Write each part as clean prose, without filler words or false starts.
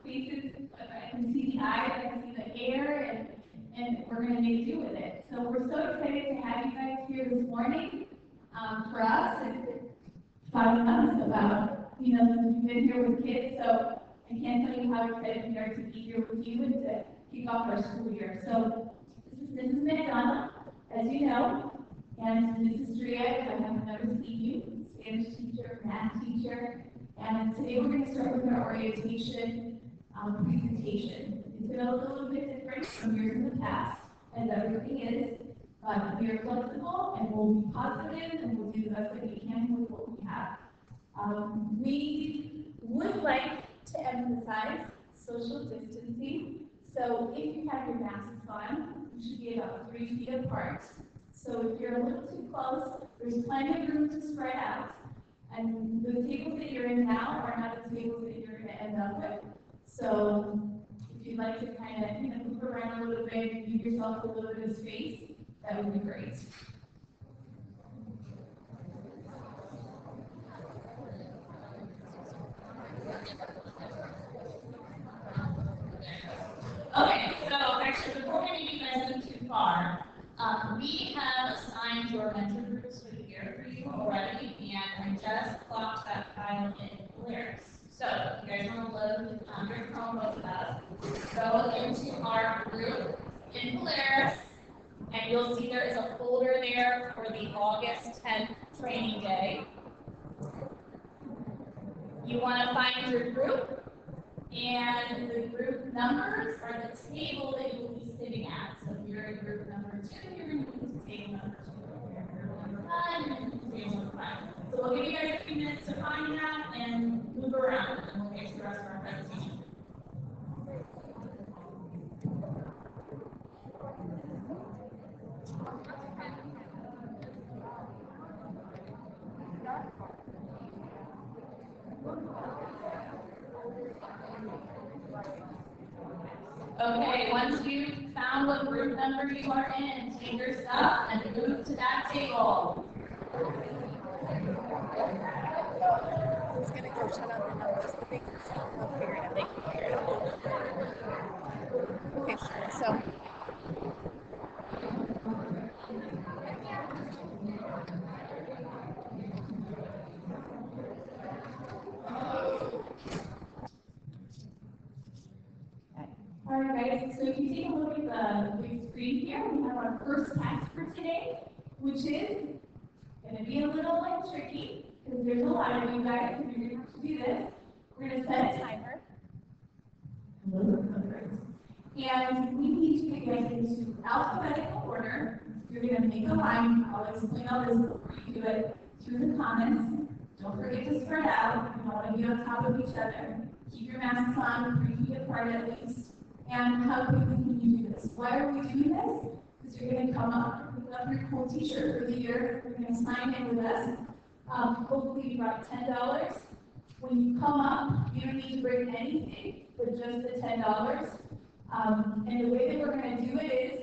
faces, I can see the eyes, I can see the hair, and we're going to make do with it. So we're so excited to have you guys here this morning. For us, it's finding us about, since you've been here with kids, so I can't tell you how excited we are to be here with you and to kick off our school year. So this is Mrs. McDonough, as you know, and Mrs. Drea, I have never seen you, Spanish teacher, math teacher, and today we're going to start with our orientation presentation. It's going to look a little bit different from years in the past, as everything is, but we are flexible and we'll be positive and we'll do the best that we can with what we have. We would like to emphasize social distancing. So if you have your masks on, you should be about 3 feet apart. So if you're a little too close, there's plenty of room to spread out. And the tables that you're in now are not the tables that you're going to end up with. So if you'd like to kind of move around a little bit, give yourself a little bit of space, that would be great. Okay, so actually, before you guys move too far, we have assigned your mentor groups for the year for you already, and I just clocked that file in Polaris. So if you guys want to load your Chromebook with us, go into our group in Polaris, and you'll see there is a folder there for the August 10th training day. You want to find your group, and the group numbers are the table that you will be sitting at. So if you're in group number 2, you're going to use table number 2. If you're in group number 5, you're going to use table number 5. So we'll give you guys a few minutes to find that and move around, and we'll get to the rest of our presentation. Okay, once you've found what group number you are in, take your stuff and move to that table. Who's going to go shut up and numbers? But they can figure it out. They can figure it out. Okay, so. All right, guys, so if you take a look at the big screen here, we have our first task for today, which is going to be a little tricky, because there's a lot of you guys, and you're going to have to do this. We're going to set a timer. And we need to get into alphabetical order. You're going to make a line. I'll explain all this before you do it through the comments. Don't forget to spread out. You don't want to be on top of each other. Keep your masks on 3 feet apart at least. And how quickly can you do this? Why are we doing this? Because you're going to come up with your cool t-shirt for the year. You're going to sign in with us. Hopefully you brought $10. When you come up, you don't need to bring anything but just the $10. And the way that we're going to do it is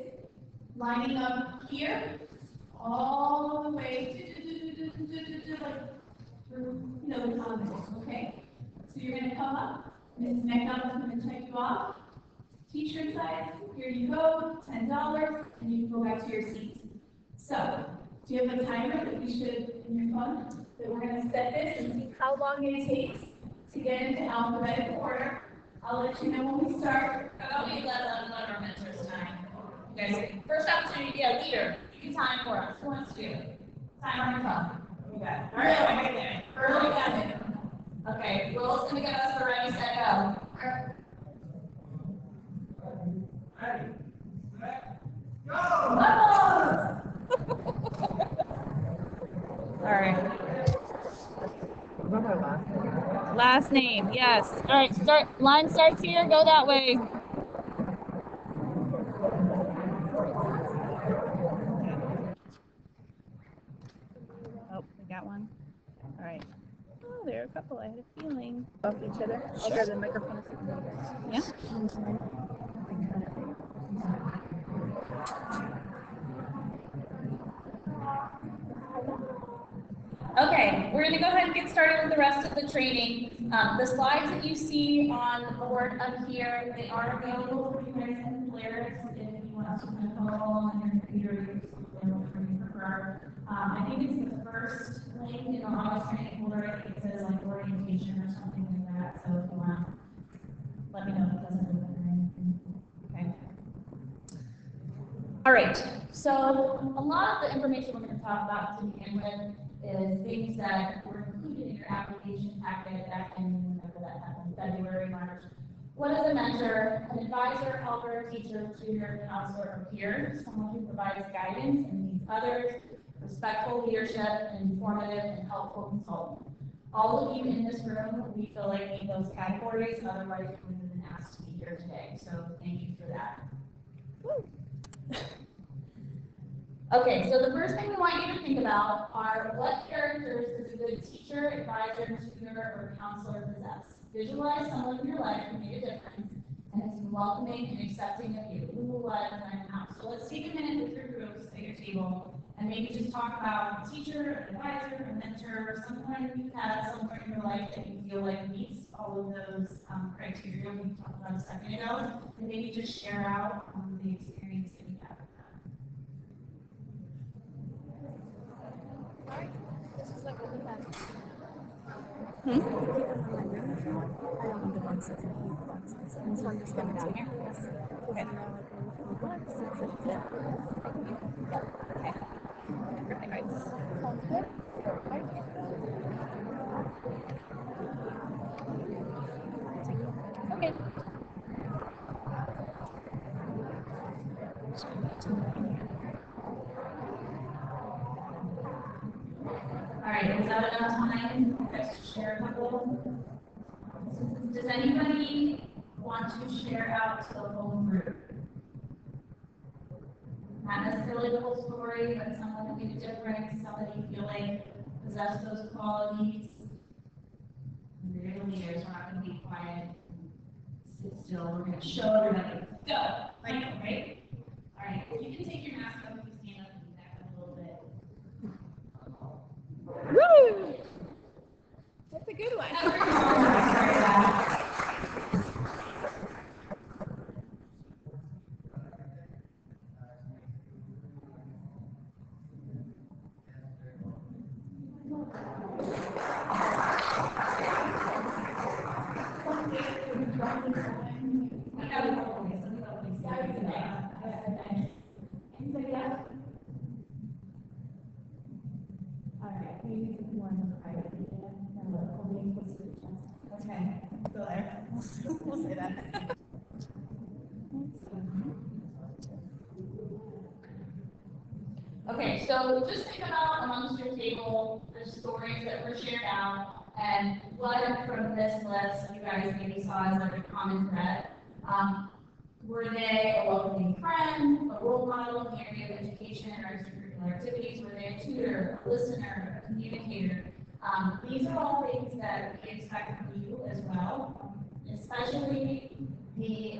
lining up here all the way through the comments, okay? So you're going to come up. Mrs. McDonald's going to check you off. T-shirt size, here you go, $10, and you can go back to your seat. So, do you have a timer that we should, in your phone, that we're going to set this and see how long it takes to get into alphabetical order? I'll let you know when we start. How about we let our mentors time? You guys, first opportunity to be a leader. You can time for us. Who wants to? Time on your phone. You got it. All right, right there. Early got it. Okay, Will's going to give us the ready, set, go. Ready, set, go! All right. Last name, yes. All right, start. Line starts here. Go that way. Oh, we got one. All right. Oh, there are a couple. I had a feeling. Off each other? Sure. I'll grab the microphone. Yeah. Okay, we're going to go ahead and get started with the rest of the training. The slides that you see on the board up here, they are available for you guys in Polaris if you want to follow along on your computer. You prefer. I think it's the first link in the August training folder. I think it says like orientation or something like that. So if you want, let me know if it doesn't look like anything. Okay. All right. So a lot of the information we're going to talk about to begin with is things that were included in your application packet back in, whenever that happened, February, March. What is a mentor? An advisor, helper, teacher, tutor, counselor, or peer, someone who provides guidance and leads others, respectful leadership, and informative and helpful consultant. All of you in this room, we feel like meet those categories, otherwise you wouldn't have been asked to be here today. So thank you for that. Woo. Okay, so the first thing we want you to think about are what characters does a good teacher, advisor, tutor, or counselor possess? Visualize someone in your life who made a difference and is welcoming and accepting of you. Who, what, when, and how. So let's take a minute with your groups at your table and maybe just talk about a teacher, an advisor, a mentor, someone you've had at some point in your life that you feel like meets all of those criteria we talked about a second ago, and maybe just share out the experience that you have. This is like what we have. Hmm? I don't want the ones that's in heat boxes. And so I'm just going down here. Yes. Okay. Perfect. Sounds good. Okay. All right, is that enough time for us to share a couple? Does anybody want to share out to the whole group? Not necessarily the whole story, but someone that made a difference, somebody you feel like possessed those qualities. You're the leaders, we're not going to be quiet, sit still, we're going to show everybody. Go! Like, right? All right, you can take your mask off if you stand up and back up a little bit. Woo! That's a good one. Okay, go there. We'll say that. Okay, so just think about amongst your table the stories that were shared out and what from this list you guys maybe saw as like a common thread. Were they a welcoming friend, a role model in the area of education or extracurricular activities? Were they a tutor, a listener, a communicator? These are all things that we expect from you as well, especially the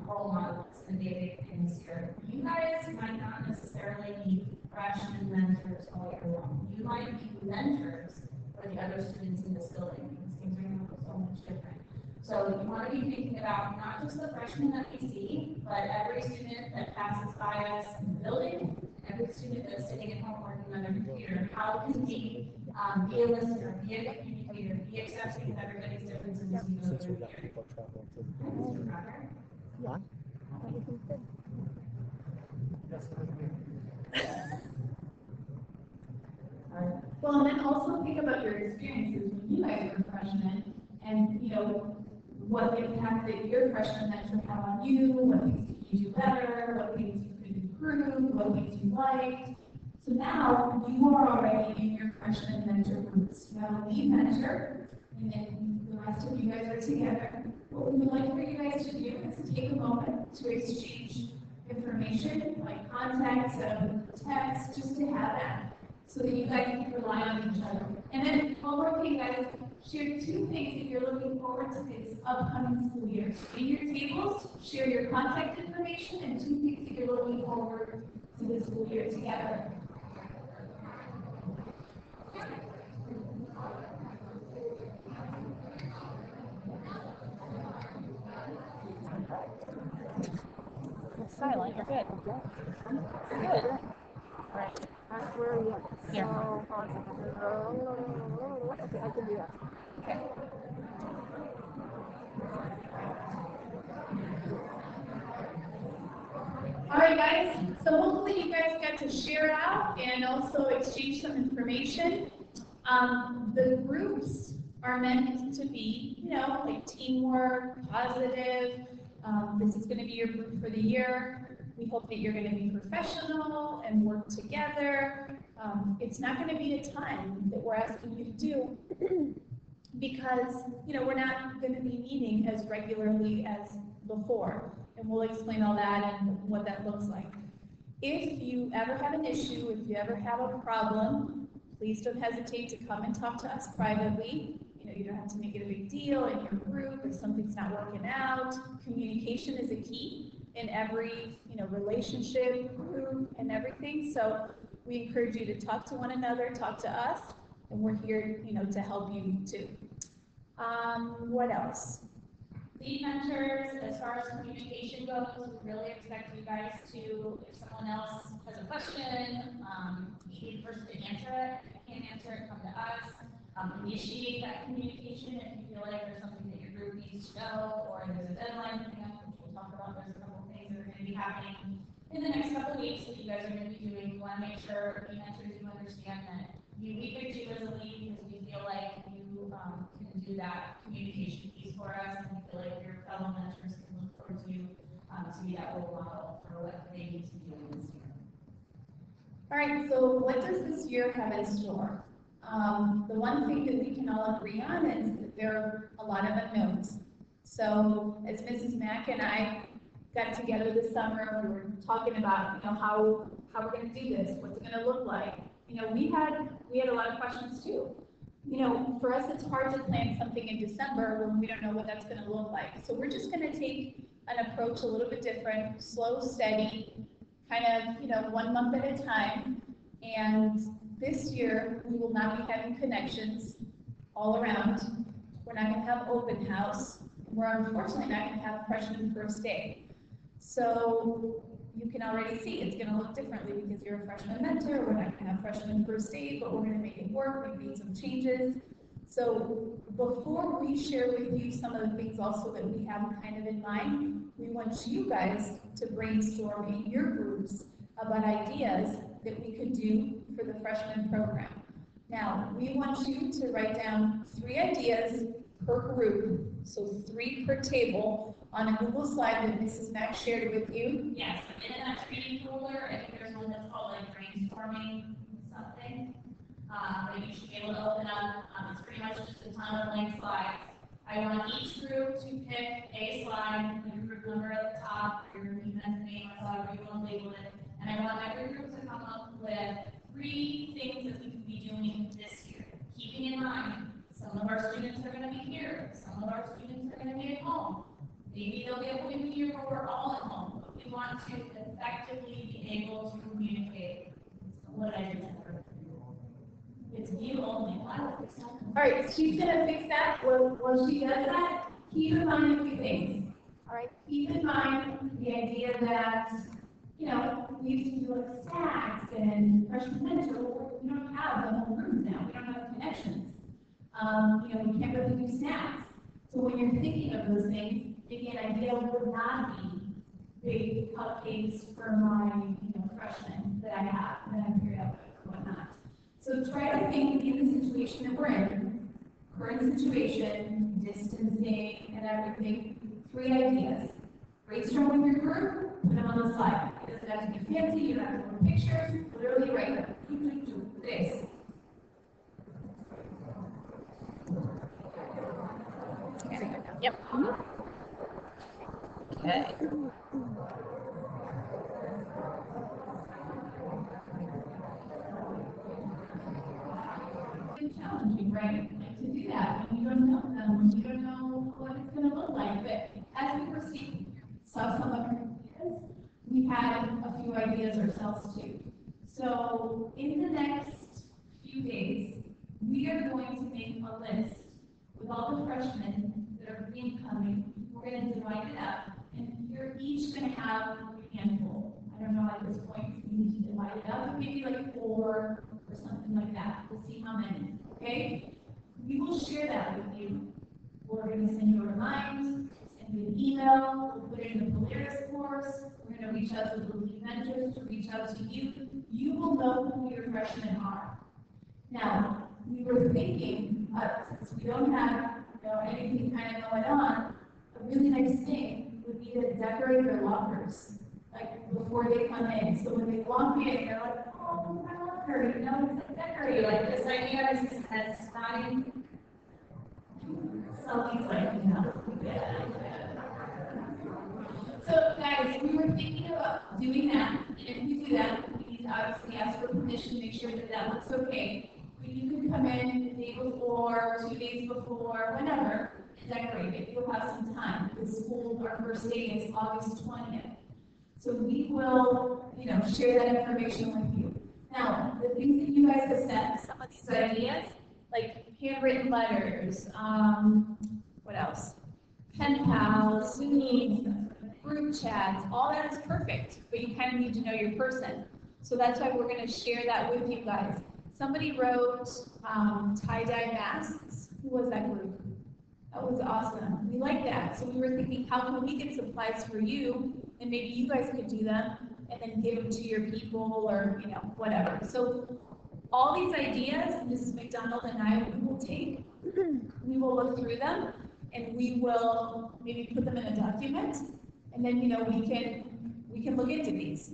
role models and daily things here. You guys might not necessarily be freshman mentors all year long. You might be mentors for the other students in this building because things are going to look so much different. So you want to be thinking about not just the freshmen that we see, but every student that passes by us in the building, every student that's sitting at home working on their computer. How can we be a listener, be a communicator, be accepting of everybody's differences as we go through the year? Yeah. Everything's good. Well, and then also think about your experiences when you guys were freshmen, and what impact did your freshman mentor have on you? What things could you do better? What things you could improve? What things you liked? So now you are already in your freshman mentor groups. You have a lead mentor, and then the rest of you guys are together. What we would like for you guys to do is take a moment to exchange information, like contact, set up text, just to have that, so that you guys can rely on each other. And then one more thing, guys, share 2 things that you're looking forward to this upcoming school year. In your tables, share your contact information and 2 things that you're looking forward to this school year together. silent. You're good. Good. All right. Where are you at? Here. Okay, I can do that. Okay. All right, guys, so hopefully you guys got to share out and also exchange some information. The groups are meant to be, like teamwork, positive. This is going to be your group for the year. We hope that you're going to be professional and work together. It's not going to be a time that we're asking you to do because, we're not going to be meeting as regularly as before. And we'll explain all that and what that looks like. If you ever have an issue, if you ever have a problem, please don't hesitate to come and talk to us privately. You don't have to make it a big deal in your group if something's not working out. Communication is a key in every, relationship, group, and everything. So we encourage you to talk to one another, talk to us, and we're here, to help you too. What else? Lead mentors, as far as communication goes, we really expect you guys to, if someone else has a question, be the person to answer it. If you can't answer it, come to us. Initiate that communication if you feel like there's something that your group needs to know, or there's a deadline coming up, which we'll talk about. There's a couple of things that are going to be happening in the next couple of weeks that you guys are going to be doing. We want to make sure lead mentors, you understand that we picked you as a lead because we feel like you can do that communication piece for us, and we feel like your fellow mentors can look forward to you to be that role model for what they need to be doing this year. All right, so what does this year have in store? The one thing that we can all agree on is that there are a lot of unknowns. So as Mrs. Mack and I got together this summer, we were talking about, how we're going to do this, what's it going to look like. We had a lot of questions too. For us, it's hard to plan something in December when we don't know what that's going to look like. So we're just going to take an approach a little bit different, slow, steady, kind of, 1 month at a time. And this year, we will not be having connections all around. We're not going to have open house. We're unfortunately not going to have freshman first day. So you can already see it's going to look differently because you're a freshman mentor. We're not going to have freshman first day, but we're going to make it work. We've made some changes. So before we share with you some of the things also that we have kind of in mind, we want you guys to brainstorm in your groups about ideas that we could do for the freshman program. Now, we want you to write down 3 ideas per group, so 3 per table on a Google slide that Mrs. Mack shared with you. Yes, and in that training folder, I think there's one that's called like brainstorming something that you should be able to open up. It's pretty much just a ton of blank slides. I want each group to pick a slide with your group number at the top, your event name, however you want to label it, and I want every group to come up with 3 things that we could be doing this year. Keeping in mind, some of our students are going to be here, some of our students are going to be at home. Maybe they'll be able to be here where we're all at home, but we want to effectively be able to communicate. What I do. It's you only. All right, she's going to fix that. While she does that, keep in mind a few things. All right, keep in mind the idea that, we used to do like stacks and freshman mentor. We don't have the whole rooms now. We don't have connections. We can't really do snacks. So when you're thinking of those things, maybe an idea would not be big cupcakes for my, freshmen that I have, that I'm paired up with, whatnot. So try to think in the situation that we're in, current situation, distancing, and everything, 3 ideas. Brainstorm with your group, put them on the slide. It doesn't have to be fancy, you don't have to put pictures, literally write them. This. Yep. Okay. It's challenging, right? To do that when you don't know them, when you don't know what it's going to look like. But as we proceed, saw some of our ideas. We had a few ideas ourselves too. So in the next few days, we are going to make a list with all the freshmen that are incoming. We're going to divide it up, and you're each going to have handful. I don't know at this point if we need to divide it up, maybe like 4 or something like that. We'll see how many, okay? We will share that with you. We're going to send you a reminder, send you an email, we'll put it in the Polaris course. We're going to reach out to the lead mentors to reach out to you. You will know who your freshmen are. Now, we were thinking, since we don't have anything kind of going on, a really nice thing would be to decorate their lockers, like before they come in. So when they walk in, they're like, oh, my locker, it's like decorate. Like this idea is as fine. Something's like, So guys, we were thinking about doing that. And if we do that, we need to obviously ask for permission to make sure that that looks okay. But you can come in the day before, 2 days before, whenever, and decorate it. You'll have some time. The school, our first day is August 20th. So we will, share that information with you. Now, the things that you guys have sent, some of these ideas, like handwritten letters, what else? Pen pals, memes, group chats, all that is perfect, but you kind of need to know your person. So that's why we're going to share that with you guys. Somebody wrote tie-dye masks. Who was that group? That was awesome. We like that. So we were thinking, how can we get supplies for you? And maybe you guys could do them and then give them to your people or, whatever. So all these ideas, Mrs. McDonald and I, we will take, we will look through them, and we will maybe put them in a document, and then, we can look into these.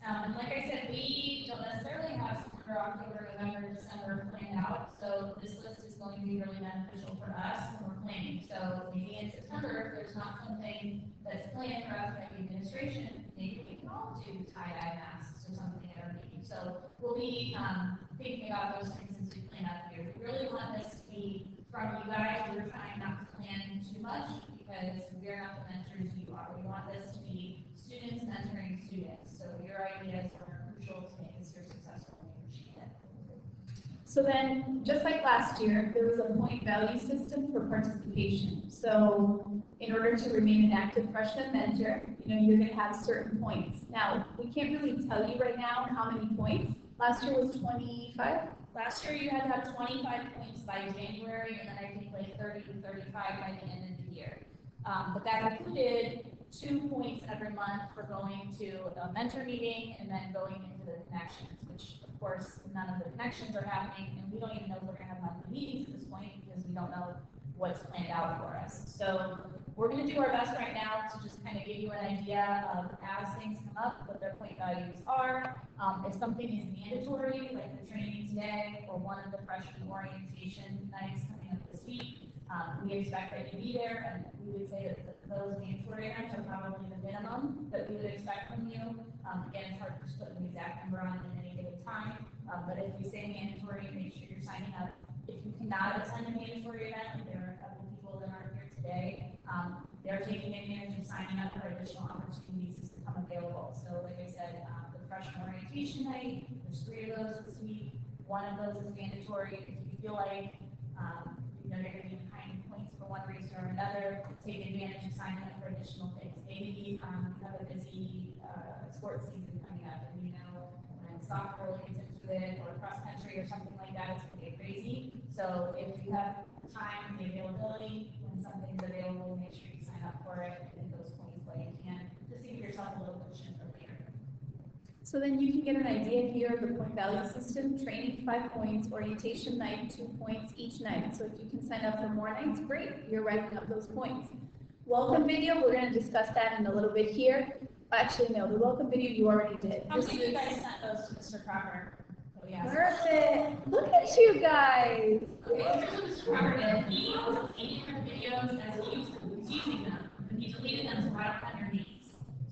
Like I said, we don't necessarily have September, October, November, December planned out, so this list is going to be really beneficial for us when we're planning. So maybe in September, if there's not something that's planned for us by the administration, maybe we can all do tie-dye masks or something at our meeting. So we'll be thinking about those things as we plan out here. We really want this to be from you guys. We're trying not to plan too much because we're not the mentors you are. We want this to be students mentoring students. So your ideas are crucial to make this year successful, and we appreciate it. So then, just like last year, there was a point value system for participation. So in order to remain an active freshman mentor, you're going to have certain points. Now, we can't really tell you right now how many points. Last year was 25. Last year you had to have 25 points by January, and then I think like 30 to 35 by the end of the year. But that included 2 points every month for going to a mentor meeting and then going into the connections, which of course none of the connections are happening, and we don't even know if we're going to have monthly meetings at this point because we don't know what's planned out for us. So we're going to do our best right now to just kind of give you an idea of as things come up, what their point values are. If something is mandatory, like the training today or one of the freshman orientation nights coming up this week, we expect that you be there, and we would say that those mandatory items are probably the minimum that we would expect from you. Again, it's hard to just put an exact number on at any given time, but if we say mandatory, make sure you're signing up. If you cannot attend a mandatory event, like there are a couple people that aren't here today, they're taking advantage of signing up for additional opportunities to become available. So like I said, the freshman orientation night, there's 3 of those this week. 1 of those is mandatory. If you feel like you're going to be behind points for one reason or another, take advantage of signing up for additional things. Maybe you have a busy sports season coming up, and when soccer really gets into it, or cross country or something like that, it's going to get crazy. So if you have time and the availability, when something's available, make sure you sign up for it and get those points while you can, just to give yourself a little cushion for later. So then you can get an idea here of the point value system. Training 5 points, orientation night 2 points each night. So if you can sign up for more nights, great, you're racking up those points. Welcome video, we're going to discuss that in a little bit here. Actually, no, the welcome video you already did. How many of you guys sent those to Mr. Crocker? Oh, yeah. Perfect. Look at you guys. Okay, here's what Mr. Crocker did. He was 800 videos as he was using them, and he deleted them so I don't have your names.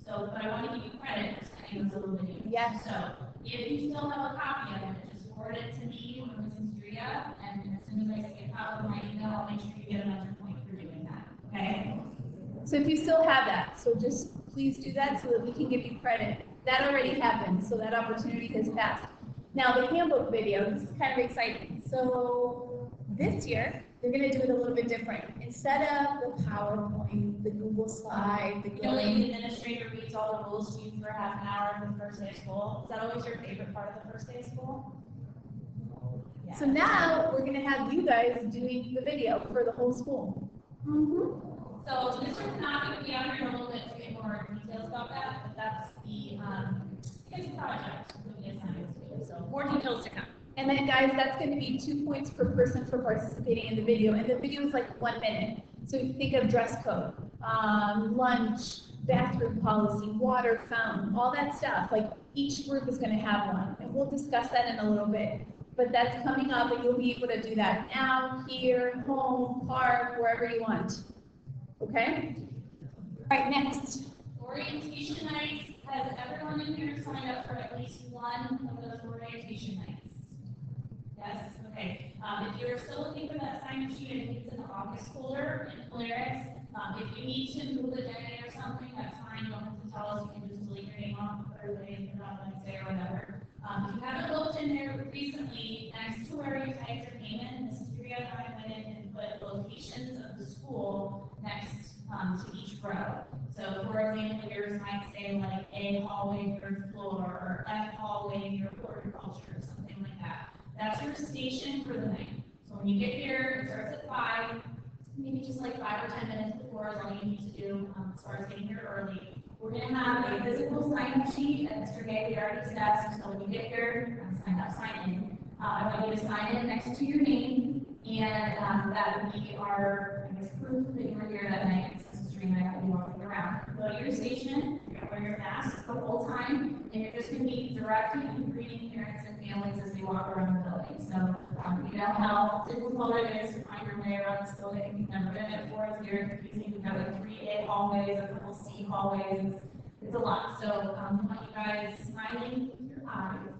So, but I want to give you credit for sending those little videos. Yes. So, if you still have a copy of it, just forward it to me or Mrs. Drea, and as soon as I see a copy of my email, I'll make sure you get another point for doing that. Okay? So if you still have that, so just please do that so that we can give you credit. That already happened, so that opportunity has passed. Now the handbook video, this is kind of exciting. So this year, they're going to do it a little bit different. Instead of the PowerPoint, the Google slide, the The only administrator reads reads all the rules to you for half an hour for the first day of school. Is that always your favorite part of the first day of school? Yeah. So now, we're gonna have you guys doing the video for the whole school. So Mr. Knott will be out here in a little bit to get more details about that, but that's the, his project that we assigned to you, so more details to come. And then guys, that's gonna be 2 points per person for participating in the video, and the video is like 1 minute. So if you think of dress code, lunch, bathroom policy, water fountain, all that stuff, like each group is gonna have one, and we'll discuss that in a little bit. But that's coming up, and you'll be able to do that now, here, home, park, wherever you want. Okay? All right, next. Orientation nights, has everyone in here signed up for at least one of those orientation nights? Yes, okay. If you're still looking for that sign sheet, it's in the office folder in Polaris. If you need to move the day or something, that's fine. You don't have to tell us. You can just delete your name off Thursday and put it on Wednesday or whatever. If you haven't looked in there recently, next to where you typed your name in, this is where I went in and put locations of the school next to each row. So for example, yours might say like A hallway, 3rd floor, or F hallway, your horticulture, or something like that. That's your station for the night. So when you get here, it starts at 5, maybe just like 5 or 10 minutes before is all you need to do as far as getting here early. We're going to have a physical sign-up sheet at Mr. Gagliardi's desk. So when you get here, sign up, sign in. I want you to sign in next to your name, and that would be our, I guess, proof that you were here that night. It's a stream I have to be walking around. Go to your station, wear your mask the whole time, and you're just going to be directing and greeting parents and families as they walk around the building. So you know how difficult it is to find your way around this building. You've never been it before. It's very confusing. You've got like 3 A hallways, a couple C hallways. It's a lot. So I want you guys smiling with your eyes,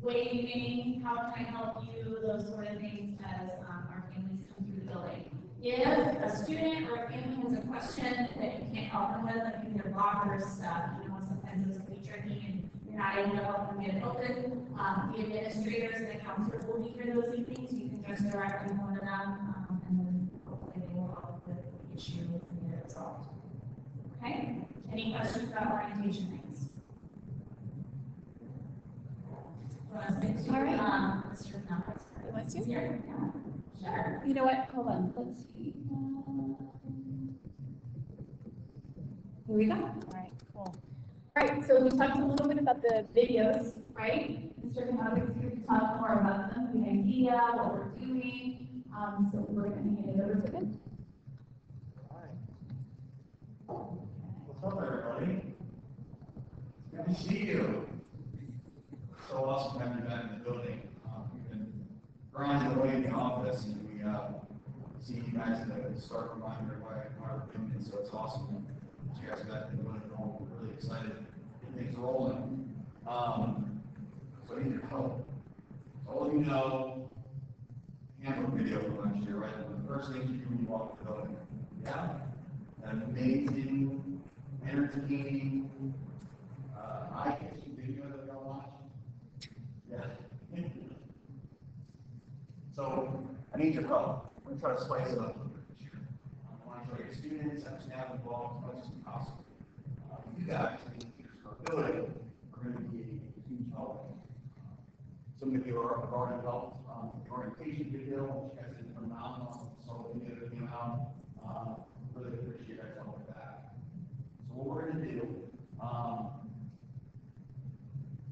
waving, how can I help you, those sort of things as our families come through the building. If a student or a family has a question that you can't help them with, like if their lockers stuff, you know, sometimes those can be tricky and you're not able to help them get it open, the administrators and the counselors will be here those evenings. You can just directly go to them, and then hopefully they will help with the issue and get it resolved. Okay? Any questions about orientation nights? All right. Mr. Numbers. You want to? Here. Sure. You know what? Hold on. Let's see. Here we go. All right, cool. All right, so we talked a little bit about the videos, right? Mr. Canales is here to talk more about them, the idea, what we're doing. So we're going to hand it over to him. What's up, everybody? Good to see you. So awesome having you back in the building. We've been grinding away in the office, and we see you guys at the start reminder why we're doing it. So it's awesome that you guys are back in the building. We're really excited to get things rolling. So I need your help. All of you know handbook video from last year, right? One of the first things you do when you walk the building. Yeah? An amazing, entertaining, eye-catching video that we all watched. Yeah. So I need your help. We're going to try to spice it up a little bit this year. I want to try to get students and staff involved as much as possible. You guys, the teachers who are building, are going to be a huge help. Some of you have already helped the orientation video, which you guys did phenomenal. So the video that came out, really appreciate you guys help with that. So what we're going to do,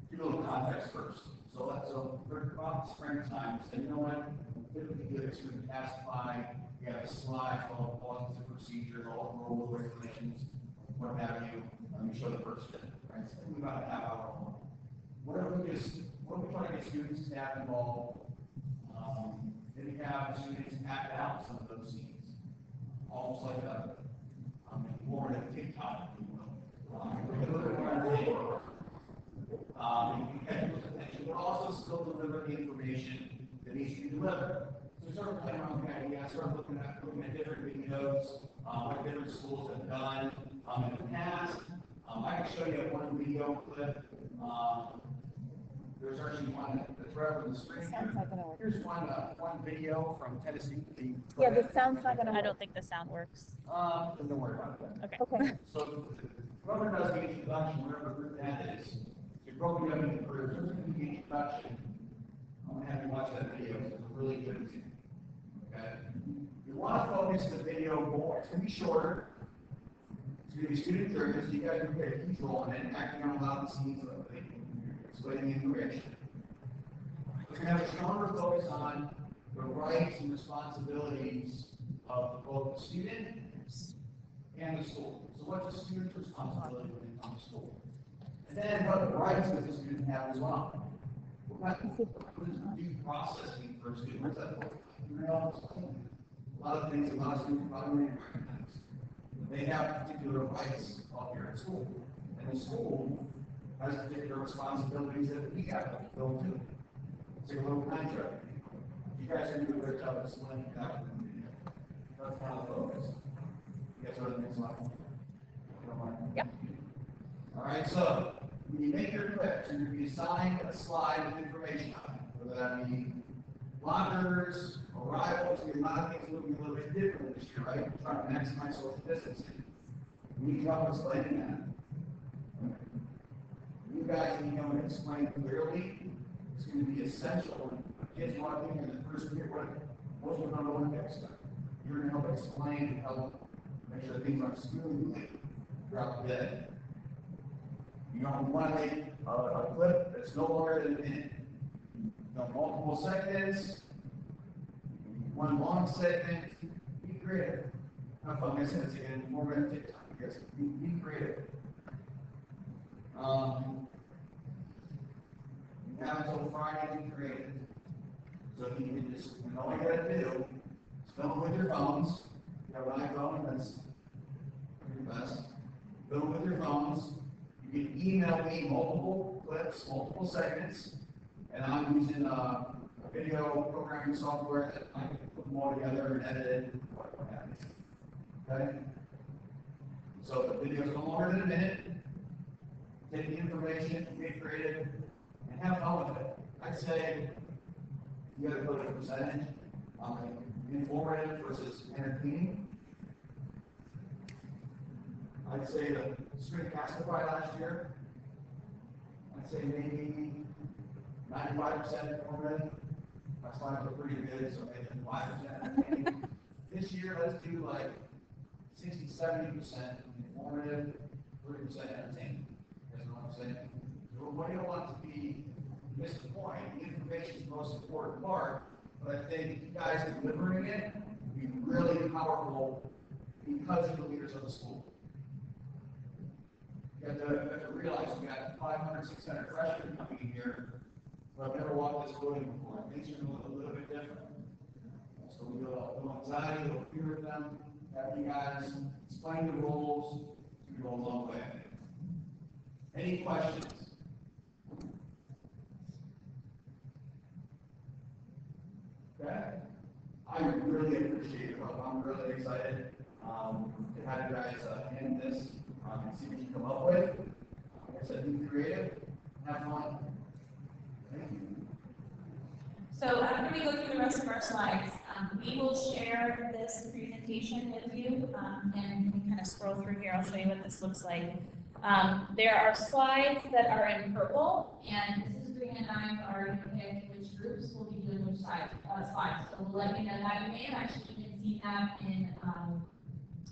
give a little context first. So we're about springtime, so you know what? It would be good to pacify. We have a slide, all the policies and procedures, all the rules, regulations, what have you. Let me show the first bit, right? So we about a half hour long. What if we try to get students, staff involved? Then we have students act out some of those scenes, almost like more than a TikTok, if you will. A little bit more on video. And we'll also still deliver the information that needs to be delivered. So start playing around with the idea, start looking at different videos, what different schools have done in the past. I can show you one video clip. There's actually one that's right over the screen. Sounds not gonna work. Here's one video from Tennessee. Yeah, the sound's not gonna. I don't think the sound works. Don't worry about it. Okay. So whoever does the introduction, whatever group that is, you're broken up into groups, who's going to do the introduction? I'm going to have you watch that video, it's a really good video. Okay? You want to focus the video more. It's going to be shorter. It's going to be student driven, so you guys can play a key role in it, acting out loud scenes of it, explaining information. We're going to have a stronger focus on the rights and responsibilities of both the student and the school. So what's the student's responsibility when they come to school? And then what rights does the student have as well? What is due process mean for a student? What's that look like? You know, a lot of things a lot of students probably don't recognize. They have particular rights while you're at school. And the school has particular responsibilities that we have to fulfill too. It's a little contract. You guys can do a great job explaining that. That's kind of the focus. You guys are the next slide. Yep. All right, so when you make your clips, you're going to be assigned a slide with information on it, whether that be lockers, arrivals. A lot of things looking a little bit different this year, right? Trying to maximize social distancing. We need help explaining that. You guys need to know and explain clearly. It's going to be essential when kids want to think in the first period, most of them don't know what to expect. You're going to help explain and help make sure things are smoothly throughout the day. You don't want to make a clip that's no longer than a minute. You know, multiple seconds, one long segment. Be creative. Have fun. I said it's again 4 minute TikTok. Yes, be creative. You have until Friday to be creative. So if you can just, all you gotta do is film with your phones. You have an iPhone, that's your best. Film with your phones. You can email me multiple clips, multiple segments, and I'm using a video programming software that I can put them all together and edit it. Okay? So the video's no longer than a minute. Take the information, get creative, and have fun with it. I'd say you gotta put a percentage on informative versus entertaining. I'd say the Screencastify last year, I'd say maybe 95% informative. My slides are pretty good, so maybe 5% entertaining. This year, let's do like 60-70% informative, 30% entertaining. You know what I'm saying? So what you don't want to be miss the point. The information is the most important part, but I think you guys delivering it will be really powerful because you're the leaders of the school. You have to realize we got 500, 600 freshmen coming in here who have never walked this building before. Things are a little bit different. So we do a little anxiety, a little fear with them. Have you guys explain the rules. We go a long way. Any questions? Okay. I really appreciate it. I'm really excited to have you guys hand this and see what you come up with. Like I said, be creative, have fun. Thank you. So after we go through the rest of our slides, we will share this presentation with you, and we kind of scroll through here. I'll show you what this looks like. There are slides that are in purple, and this is Green and I are pick which groups will be doing which slides. So we'll let you know that. You may have actually even seen that in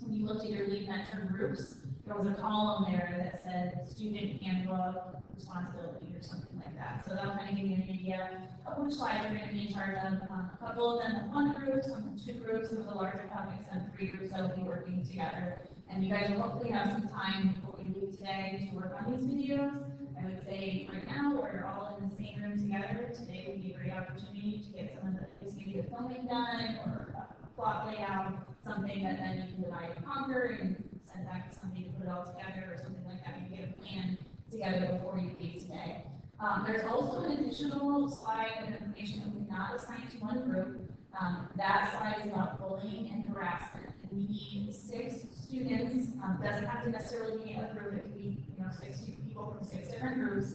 when you looked at your lead mentor groups. There was a column there that said student handbook responsibility or something like that. So that'll kind of give you an idea of which slides you're going to be in charge of. A couple of them have one group, some have 2 groups, some of the larger topics have 3 groups that will be working together. And you guys will hopefully have some time before we leave today to work on these videos. I would say right now we're all in the same room together. Today would be a great opportunity to get some of the, maybe the filming done or a plot layout, something that then you can divide and conquer and send back to somebody to put it all together or something like that. You get a plan together before you leave today. There's also an additional slide of information that we not assigned to one group. That slide is about bullying and harassment. And we need 6 students. Doesn't have to necessarily be in a group. It could be 6 people from 6 different groups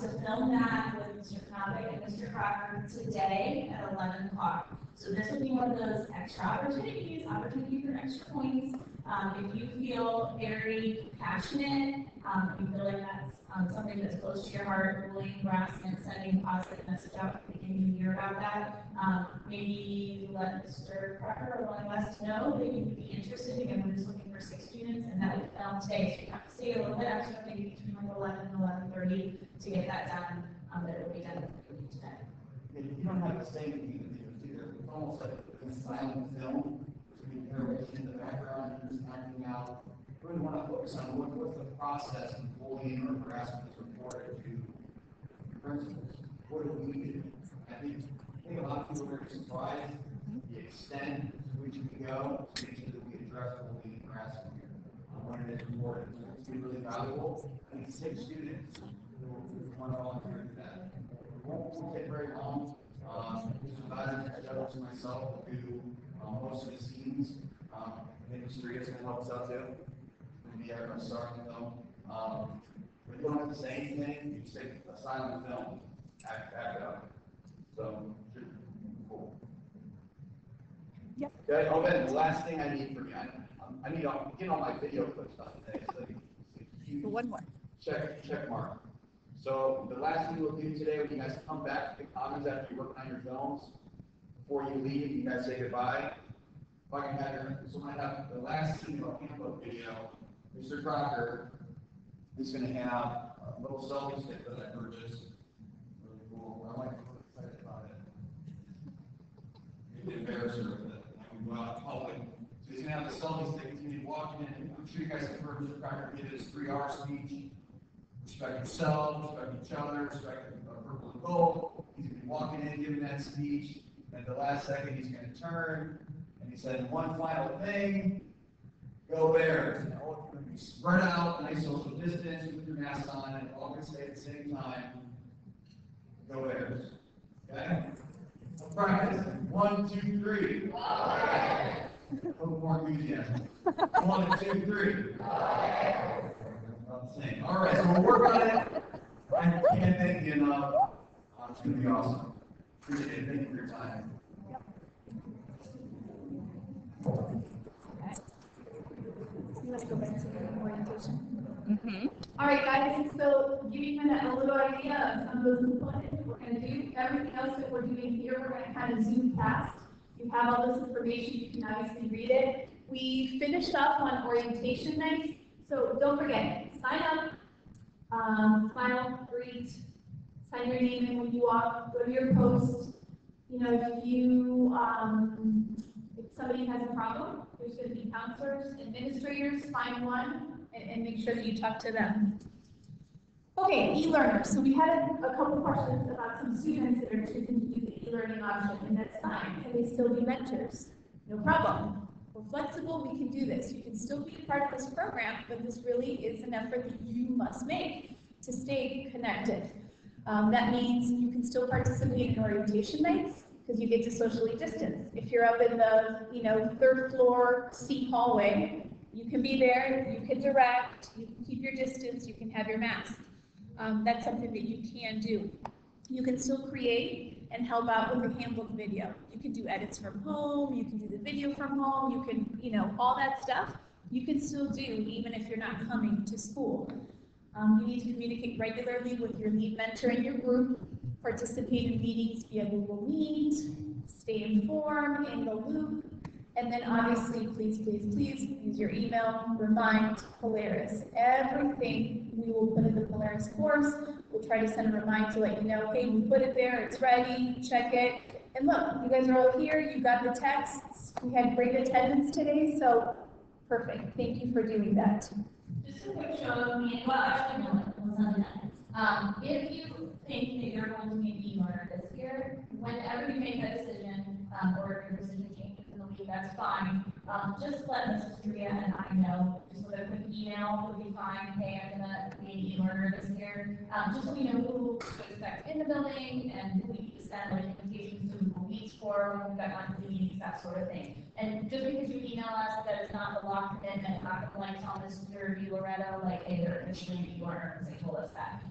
to film that with Mr. Knobick and Mr. Crocker today at 11 o'clock. So this would be one of those extra opportunities for extra points If you feel very passionate, if you feel like that's something that's close to your heart, bullying, harassment, sending a positive message out at the beginning of the year about that, maybe let Mr. Crocker or one of us know that you would be interested. Again, we're just looking for 6 students, and that would stay. So you have to stay a little bit extra, maybe between like 11 and 11:30 to get that done. That it will be done today. If you don't have the same thing either, it's almost like a silent film. So you hear what's in the background, you're just acting out. We really want to focus on what's the process of bullying or harassment that's reported to principals. What do we do? I think a lot of people are very surprised the extent to which we go to make sure that we address bullying and harassment when it is reported. It's really valuable. I think 6 students who want to volunteer for that. It won't take very long. Mr. Biden and myself will do most of the scenes. I think Mr. is going to help us out too. Maybe I'm going to start the film. But you don't have to say anything. You just take a silent film. Act it up. So, cool. Yep. Okay, oh, then the last thing I need from you, I need to get all my video clips done today. So One more. check mark. So the last thing we'll do today, when you guys come back to the commons after you're working on your films, before you leave, you guys say goodbye. If I can have someone have the last scene of a handbook video, Mr. Crocker is going to have a little selfie stick that I purchased. Really cool. I like to look excited about it. Maybe embarrass her with it. When we go out in public. So he's going to have the selfie stick. He's going to be walking in. I'm sure you guys have heard Mr. Crocker give his 3R speech. Respect yourself, respect each other, respect purple and gold. He's going to be walking in, giving that speech. And at the last second, he's going to turn. And he said, one final thing, go Bears. And all going to be spread out, nice social distance, with your mask on, and all going to say at the same time, go Bears. Okay? Let's practice. 1, 2, 3. A little more enthusiasm. 1, 2, 3. All right, so we'll work on it. I can't thank you enough. It's going to be awesome. Appreciate it. Thank you for your time. You want to go back to the orientation? All right, guys, so giving you a little idea of some of those components we're going to do. Everything else that we're doing here, we're going to kind of zoom past. You have all this information, you can obviously read it. We finished up on orientation night, so don't forget, sign up, smile, greet, sign your name in when you walk, go to your post. You know, if somebody has a problem, there's going to be counselors, administrators, find one, and make sure that you talk to them. Okay, e-learners. So we had a couple questions about some students that are choosing to use the e-learning option, and that's fine. Can they still be mentors? No problem. We're flexible, we can do this. You can still be a part of this program, but this really is an effort that you must make to stay connected. That means you can still participate in orientation nights because you get to socially distance. If you're up in the 3rd floor C hallway, you can be there, you can direct, you can keep your distance, you can have your mask. That's something that you can do. You can still create and help out with the handbook video. You can do edits from home, you can do the video from home, you can, all that stuff, you can still do even if you're not coming to school. You need to communicate regularly with your lead mentor in your group, participate in meetings via Google Meet, stay informed, in the loop, and then obviously, please use your email, remind Polaris. Everything we will put in the Polaris course. We'll try to send a reminder to let you know, hey, we put it there, it's ready, check it. And look, you guys are all here, you got the texts, we had great attendance today, so perfect. Thank you for doing that. Just a quick show of me, well, actually, no, it wasn't that. If you think that you're going to make e-learner this year, whenever you make that decision, or if your decision changes in the week, that's fine. Just let Mrs. Tria and I know, just with a quick email would be fine. Hey, I'm gonna be an e-learner this year. Just so we know who to expect in the building and who we need to send like invitations to Google Meets for when we've got monthly meetings, that sort of thing. And just because you email us that it's not a lock commitment, not a blank on this review Loretta, like, hey, they're officially an e-learner because they told us that.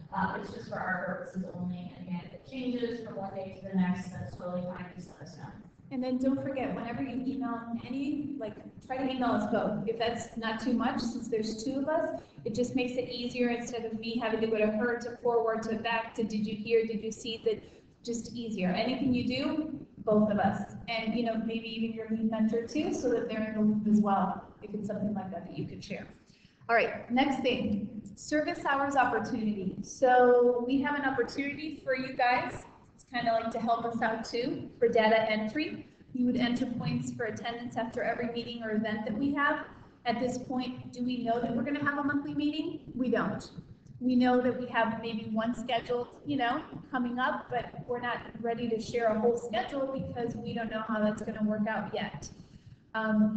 It's just for our purposes only. And again, if it changes from one day to the next, that's totally fine. Just let us know. And then don't forget, whenever you email try to email us both. If that's not too much, since there's two of us, it just makes it easier instead of me having to go to her, to forward, to back, to did you hear, did you see, that just easier. Anything you do, both of us. And, maybe even your lead mentor too, so that they're in the loop as well, if it's something like that that you could share. All right, next thing, service hours opportunity. So we have an opportunity for you guys. It's kind of like to help us out too for data entry. You would enter points for attendance after every meeting or event that we have. At this point, do we know that we're going to have a monthly meeting? We don't. We know that we have maybe one scheduled, coming up, but we're not ready to share a whole schedule because we don't know how that's going to work out yet.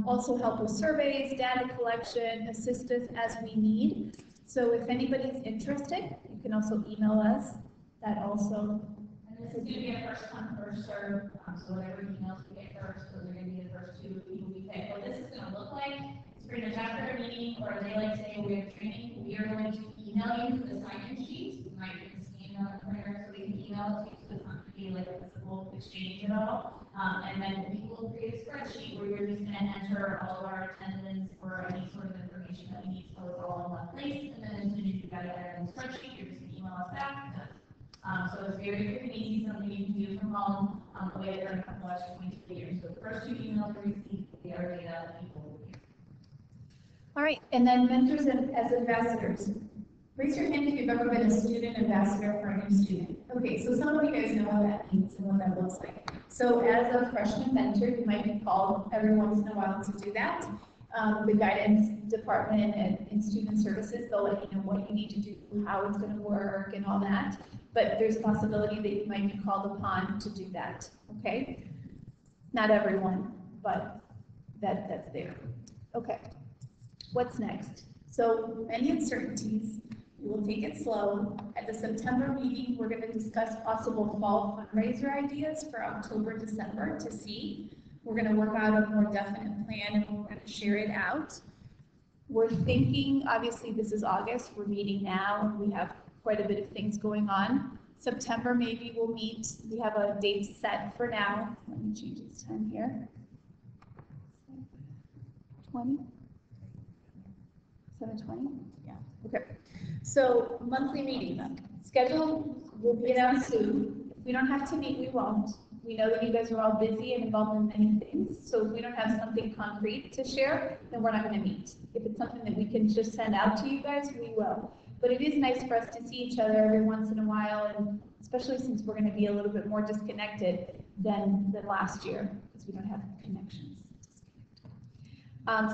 Also help with surveys, data collection, assist us as we need. So if anybody's interested, you can also email us. That also. And this is going to be a first come, first serve. So whatever emails we get first, those are going to be the first two people we pick. What this is going to look like is pretty much after a meeting or a day like today we have training, we are going to email you the sign-in sheet. We might get this email in the printer so we can email it to you, so it's not going to be like a physical exchange at all. And then we will create a spreadsheet where you're just going to enter all of our attendance or any sort of information that we need, so it's all in one place. And then as soon as you got it in the spreadsheet, you're just going to email us back. So it's very quick and easy, something you can do from home, the way that our last 23 years. So the first two emails we received, they are data that people will use. All right, and then mentors as ambassadors. Raise your hand if you've ever been a student ambassador for a new student. Okay, so some of you guys know what that means and what that looks like. So as a freshman mentor, you might be called every once in a while to do that. The guidance department and student services, they'll let you know what you need to do, how it's going to work, and all that. But there's a possibility that you might be called upon to do that, okay? Not everyone, but that's there. Okay, what's next? So any uncertainties, we will take it slow. At the September meeting, we're going to discuss possible fall fundraiser ideas for October, December to see. We're going to work out a more definite plan and we're going to share it out. We're thinking, obviously this is August, we're meeting now, and we have quite a bit of things going on. September, maybe we'll meet. We have a date set for now. Let me change this time here. 20? 7:20? Yeah. Okay. So monthly meetings. Schedule will be announced soon. If we don't have to meet, we won't. We know that you guys are all busy and involved in many things. So if we don't have something concrete to share, then we're not going to meet. If it's something that we can just send out to you guys, we will. But it is nice for us to see each other every once in a while, and especially since we're going to be a little bit more disconnected than last year, because we don't have connections.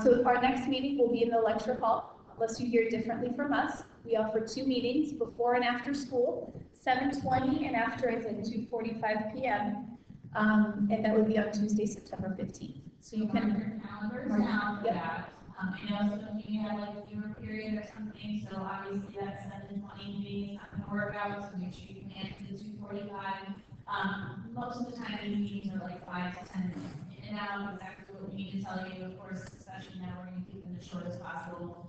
So our next meeting will be in the lecture hall, unless you hear differently from us. We offer 2 meetings, before and after school, 7:20 and after is at 2:45 p.m. And that would be on Tuesday, September 15th. So you can mark your calendars now for that. I know some of you have like a fewer period or something, so obviously that 7:20 meeting is not going to work out, so make sure you plan to the 2:45. Most of the time these meetings are like 5 to 10 minutes in and out. Exactly what we need to tell you, of course, especially now we're going to keep them as short as possible.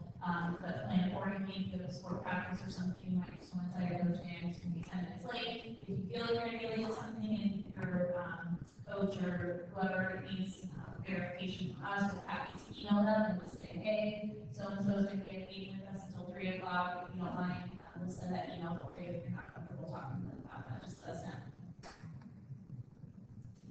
But plan accordingly. If you have a sport practice or something, you might just want to tell your coach, man, it's going to be 10 minutes late. If you feel like you're going to be late to something and your coach or whoever needs verification from us, we're happy to email them and just say, hey, so-and-so is going to be at a meeting with us until 3 o'clock. If you don't mind, we'll send that email for you if you're not comfortable talking to them about that. Just let us know.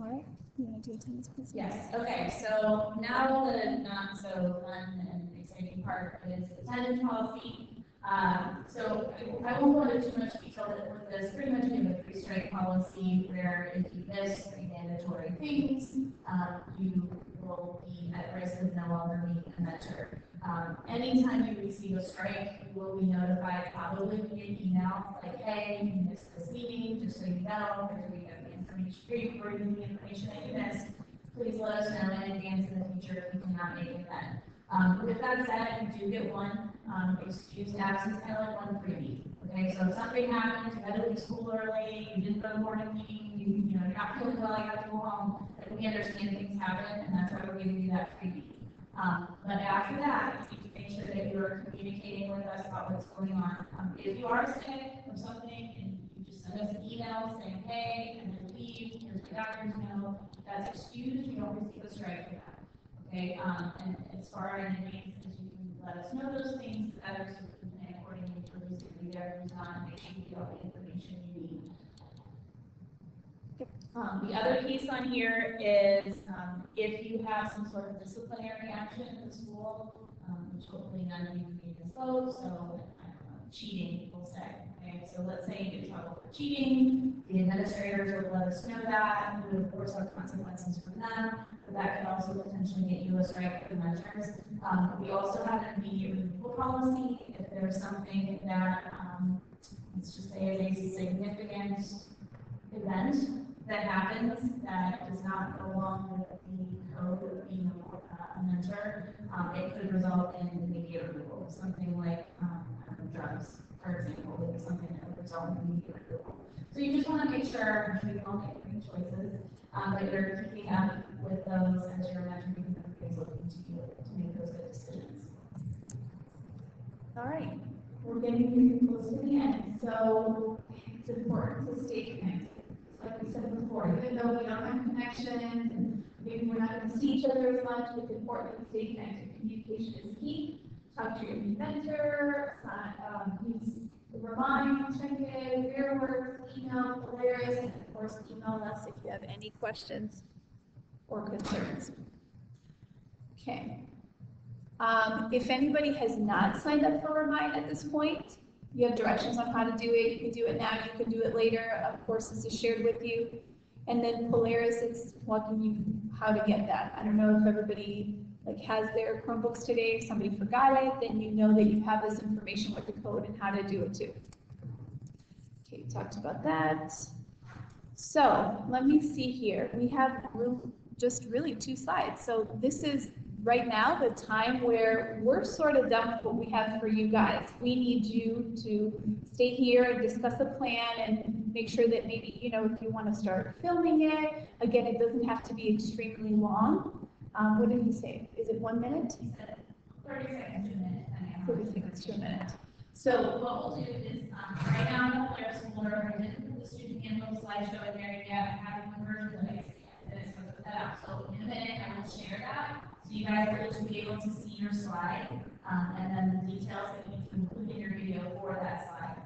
All right, you want to do attendance, please? Yes, okay, so now the not so fun and exciting part is attendance policy. So I won't go into too much detail with this. Pretty much we have a 3-strike policy where if you miss 3 mandatory things, you will be at risk of no longer being a mentor. Anytime you receive a strike, you will be notified probably via email, like, hey, you missed this meeting, just so you know, because we have the information for you, or the information that you missed. Please let us know in advance in the future if you cannot make it then. With that said, you do get one excused absence, kind of like one freebie. Okay, so if something happens, you had to leave school early, you didn't go to morning meeting, you know, you're not feeling well, you have to go home, and we understand things happen, and that's why we're giving you that freebie. But after that, you need to make sure that you're communicating with us about what's going on. If you are sick or something, and you just send us an email saying, hey, I'm going to leave, here's my doctor's note, that's excused, you don't receive a strike for that. Okay, and as far in advance as you can let us know those things, others who can plan accordingly for who's going to be there, who's not, make sure you get all the information you need. The other piece on here is if you have some sort of disciplinary action in the school, which hopefully none of you need this vote, so I don't know, cheating, we'll say. Okay, so let's say you get in trouble for cheating, the administrators will let us know that, and we of course have consequences for them, but that could also potentially get you a strike for mentors. We also have an immediate removal policy if there's something that, let's just say is a significant event that happens that does not go along with the code of being a mentor, it could result in immediate removal. Something like drugs, for example, is something that would result in immediate removal. So you just want to make sure, I'm sure you all make great choices, that you're keeping up with those as you're mentoring them because looking to make those good decisions. All right, we're getting close to the end, so it's important to stay connected. Like we said before, even though we don't have connections and maybe we're not going to see each other as much, it's important to stay connected. Communication is key. Talk to your mentor, remind, check in, where works, email, Polaris, and of course email us if you have any questions or concerns. Okay. If anybody has not signed up for Remind at this point, you have directions on how to do it. You can do it now, you can do it later. Of course, this is shared with you. And then Polaris is walking you how to get that. I don't know if everybody has their Chromebooks today. If somebody forgot it, then you know that you have this information with the code and how to do it too. Okay, talked about that. So let me see here. We have just really 2 slides. So this is right now the time where we're sort of done with what we have for you guys. We need you to stay here and discuss a plan and make sure that maybe, if you want to start filming it, again, it doesn't have to be extremely long. What did he say? Is it 1 minute? He said 30 seconds to a minute. 30 seconds to a minute. So what we'll do is, right now in the Polaris folder, I didn't put the student handbook slideshow in there yet. I haven't converted the links yet, and it's going to put that out. So in a minute, I will share that. So you guys are to be able to see your slide, and then the details that you can include in your video for that slide.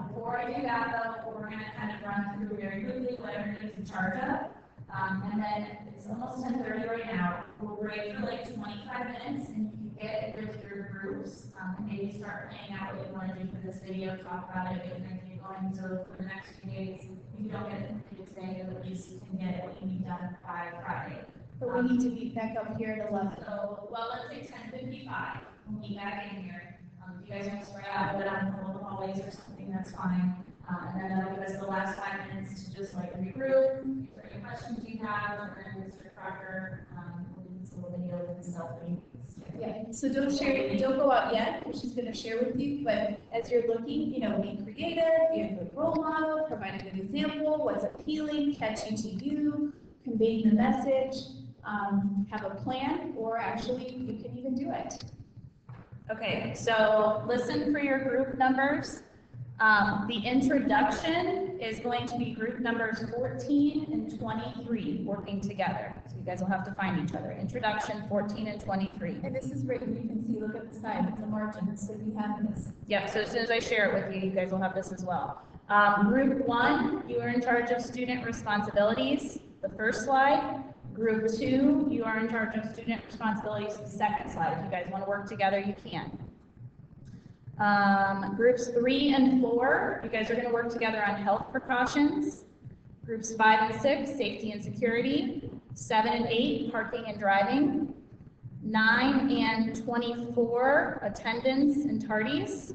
Before I do that though, we're going to kind of run through very quickly what everybody's in charge of. And then it's almost 10:30 right now. We'll break for like 25 minutes and you can get with your groups and maybe start planning out what you want to do for this video, talk about it, get an idea going. So for the next few days, if you don't get it completed today, at least you can get what you need done by Friday. But we need to be back up here at 11. So, well, let's say 10:55. We'll be back in here. If you guys want to spread out a bit on the little hallways or something, that's fine. And then that'll give us the last 5 minutes to just regroup. If there are any questions you have, or Mr. Crocker, this little video with himself. Yeah, so don't go out yet, because she's going to share with you, but as you're looking, be creative, be a good role model, provide a good example, what's appealing, catchy to you, conveying the message, have a plan, or actually you can even do it. Okay, so listen for your group numbers. The introduction is going to be group numbers 14 and 23 working together. So you guys will have to find each other. Introduction 14 and 23. And this is great, you can see, look at the side, it's a margin, so you have this. Yep, so as soon as I share it with you, you guys will have this as well. Group 1, you are in charge of student responsibilities, the first slide. Group 2, you are in charge of student responsibilities, the second slide. If you guys want to work together, you can. Groups 3 and 4, you guys are going to work together on health precautions. Groups 5 and 6, safety and security. 7 and 8, parking and driving. 9 and 24, attendance and tardies.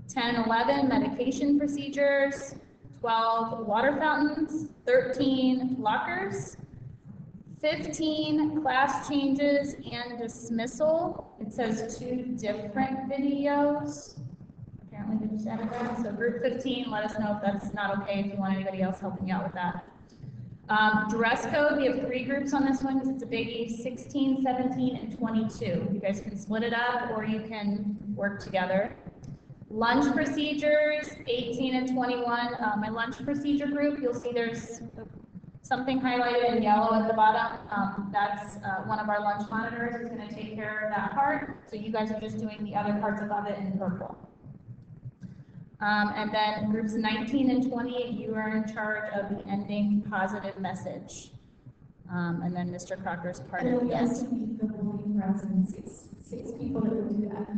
10 and 11, medication procedures. 12, water fountains. 13, lockers. 15, class changes and dismissal. It says 2 different videos. Apparently they just added that. So group 15, let us know if that's not okay, if you want anybody else helping out with that. Dress code, we have 3 groups on this one because it's a biggie, 16, 17, and 22. You guys can split it up or you can work together. Lunch procedures, 18 and 21. My lunch procedure group, you'll see there's something highlighted in yellow at the bottom, that's one of our lunch monitors who's going to take care of that part. So you guys are just doing the other parts above it in purple. And then groups 19 and 20, you are in charge of the ending positive message. And then Mr. Crocker's part And of then the we end. estimate the bullying harassment, six people that would do that.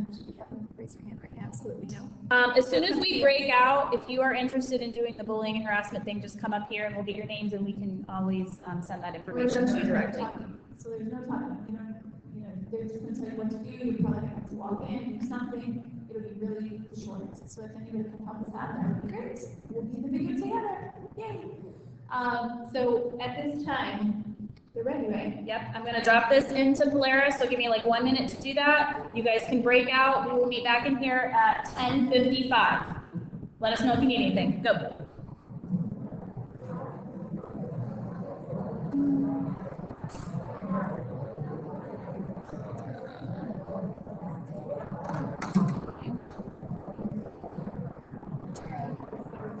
Raise your hand right now, absolutely no. As soon as we break out, if you are interested in doing the bullying and harassment thing, just come up here and we'll get your names and we can always send that information to you directly. So there's no talking, they're just gonna tell you what to do, you probably have to walk in, do something, it'll be really short. So if anybody can help us out, that would be great, we'll be in the video together, yay. So at this time, they're ready, right? Yep, I'm gonna drop this into Polaris, so give me like 1 minute to do that. You guys can break out, we will meet back in here at 10:55. Let us know if you need anything, go.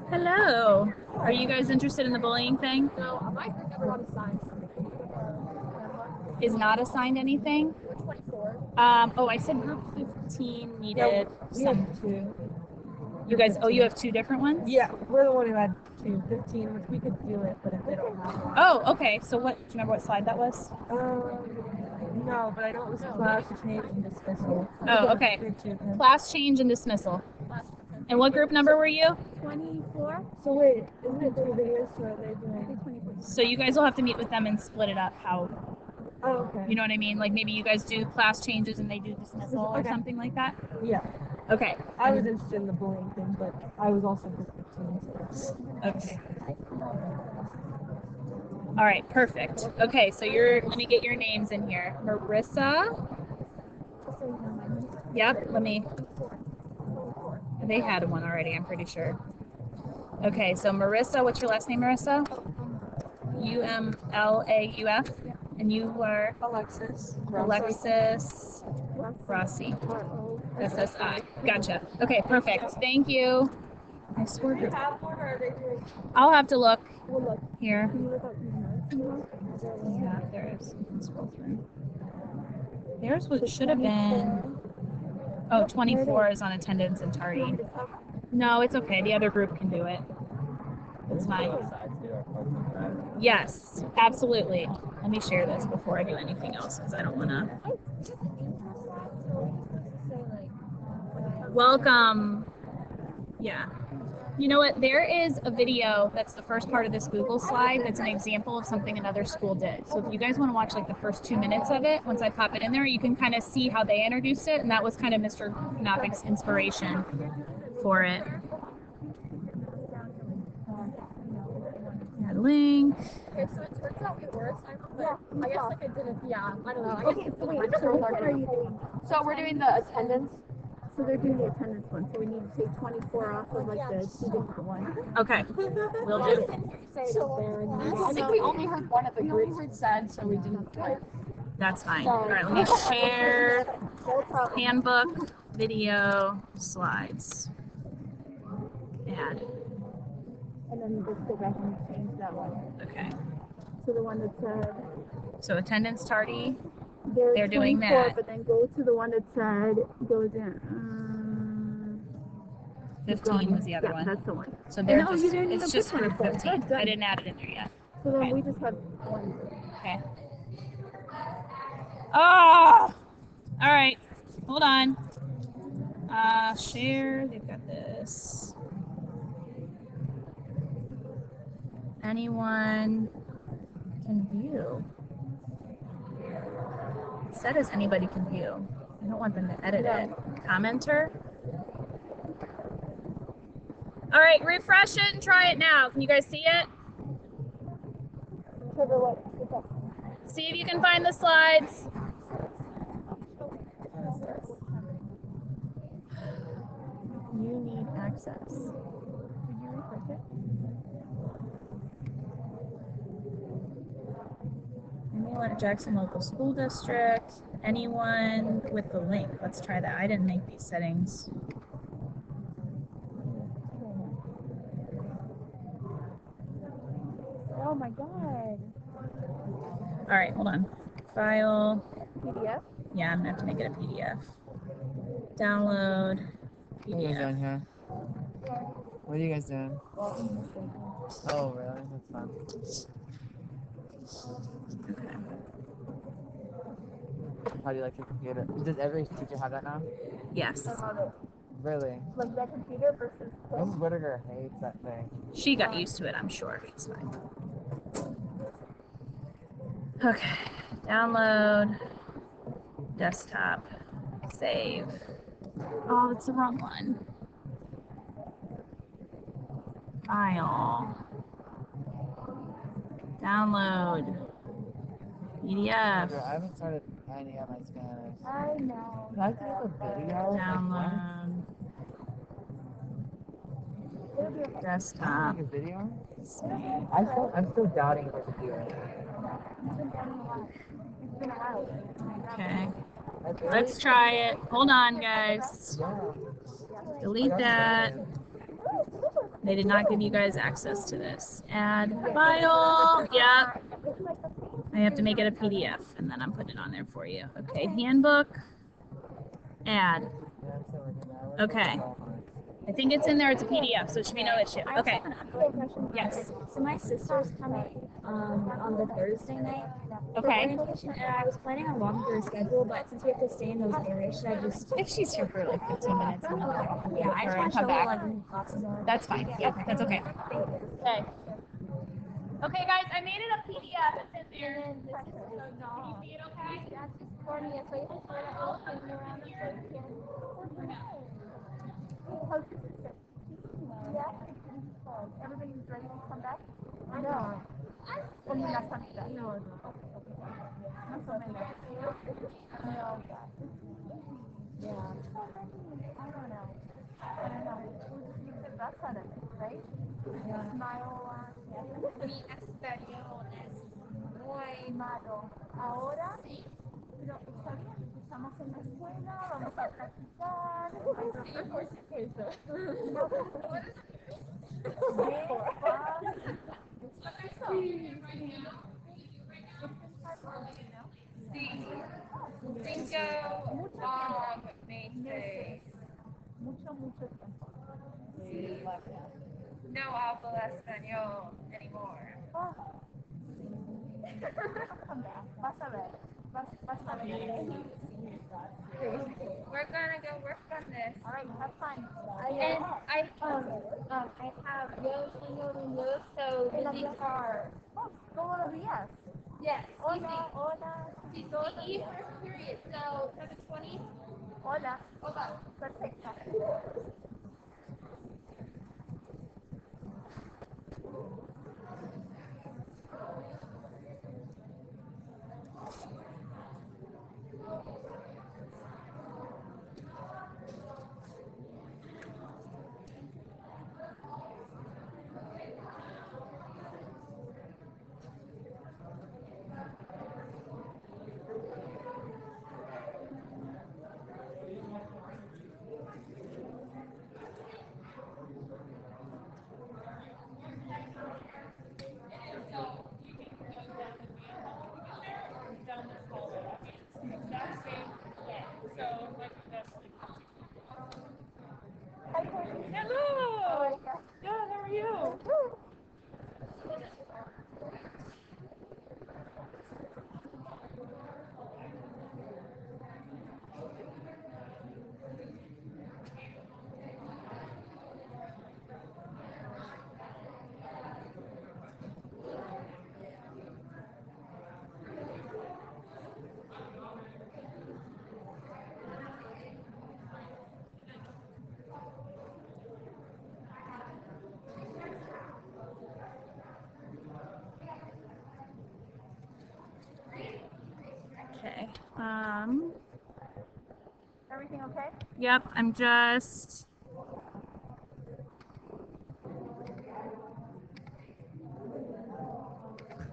Hello, are you guys interested in the bullying thing? No, my group never got assigned. Is not assigned anything? We're 24. Oh, I said group 15 needed We have some. two. You guys, oh, you have two different ones? Yeah, we're the one who had 15, which we could do it, but if they don't have one. Oh, okay. So what, do you remember what slide that was? No, but I know it was class change and dismissal. Oh, okay. Group two, yeah. Class change and dismissal. And what group number were you? 24? So wait, isn't it 2 videos, so are they doing? 24. So you guys will have to meet with them and split it up how, Oh, okay. you know what I mean? Like maybe you guys do class changes and they do dismissal or Okay. something like that? Yeah, Okay. I was interested in the bullying thing, but I was also group 15, so. Okay. All right, perfect. Okay, so let me get your names in here. Marissa. Yep, they had one already, I'm pretty sure. Okay, so Marissa, what's your last name, Marissa? Umlauf? And you are? Alexis. Alexis Rossi. SSI. Gotcha. Okay, perfect. Thank you. I swear. Do you have one, or are they doing? I'll have to look We'll look. here. Can you look up your notes? Yeah, there is. Let's scroll through. There's what should have been. Oh, 24 is on attendance and tardy. No, it's okay. The other group can do it. It's fine. Yes, absolutely. Let me share this before I do anything else because I don't want to. Welcome. Yeah. You know what? There is a video that's the first part of this Google slide that's an example of something another school did. So if you guys want to watch like the first 2 minutes of it, once I pop it in there, you can kind of see how they introduced it. And that was kind of Mr. Knopik's inspiration for it. Add link. Okay, so it turns out we were assigned, but I guess like I didn't, yeah, I don't know. I guess it's the So we're doing the attendance. So they're doing the attendance one, so we need to take 24 off of like the student one. Okay, will do. I think we only heard one of the groups said, so we didn't. That's fine. All right, let me share handbook, video, slides. Add. And then just go back and change that one. Okay. So the one that said So attendance tardy. they're They're doing 24, that. but then go to the one that said goes in. 15 was the other yeah, one. that's the one. So they're No, you just, didn't it's even just put group 24. 15. Good, good. I didn't add it in there yet. So then Okay. we just have one. Okay. Oh! All right. Hold on. Share. They've got this. Anyone can view. It said as anybody can view. I don't want them to edit it. Commenter. All right, refresh it and try it now. Can you guys see it? See if you can find the slides. You need access. Did you refresh it? Anyone, Jackson Local School District, anyone with the link. Let's try that. I didn't make these settings. Oh my god. All right, hold on. File. PDF? Yeah, I'm gonna have to make it a PDF. Download. What are you guys PDF. doing here? What are you guys doing? Oh, really? That's fun. Okay. How do you like your computer? Does every teacher have that now? Yes. Really? Like that computer versus. Mrs. Whittaker hates that thing. She got used to it, I'm sure. It's fine. Okay. Download. Desktop. Save. Oh, it's the wrong one. File. Download. PDF. I haven't started any of my Spanish. I know. Can I see a video? Download. Can I Desktop. make a video? Save. I'm still doubting if I should do it. Okay. That's Let's try it. Hold on, guys. Yeah. Delete that. They did not give you guys access to this. Add file. Yep. I have to make it a PDF, and then I'm putting it on there for you. Okay, handbook. Add. Okay. I think it's in there. It's a PDF, so it should be no issue. Okay. Yes. So my sister's coming on the Thursday night for Okay. orientation, and I was planning on walking through her schedule, but since we have to stay in those areas, should I just? If she's here for like 15 minutes, and then Yeah, I just want to show her like when classes are. that's fine. Yeah, that's okay. Okay. Okay, guys, I made it a PDF. It's in there. And then this is so Can you see it okay? that's just for me. So you can throw that little thing around so you can. How's your sister? Yeah. Everybody's ready to come back? No. Well, you're not coming back? No. Not so many. No. Yeah. I don't know. You said that's on it, right? Smile. Mi español es muy malo. Ahora, pero está bien, estamos en la escuela, vamos a practicar. Mucho tiempo. No hablo español anymore. Vas a ver. Vas a ver. We're gonna go work on this. All right, have fun. And I have yo tengo inglés, so busy car. ¿Cómo lo días? Yes. Hola, hola. Easy first period, so 7:20. Hola. Hola. Perfecto. Hello. Good. How are you? Okay. Everything okay? Yep. I'm just.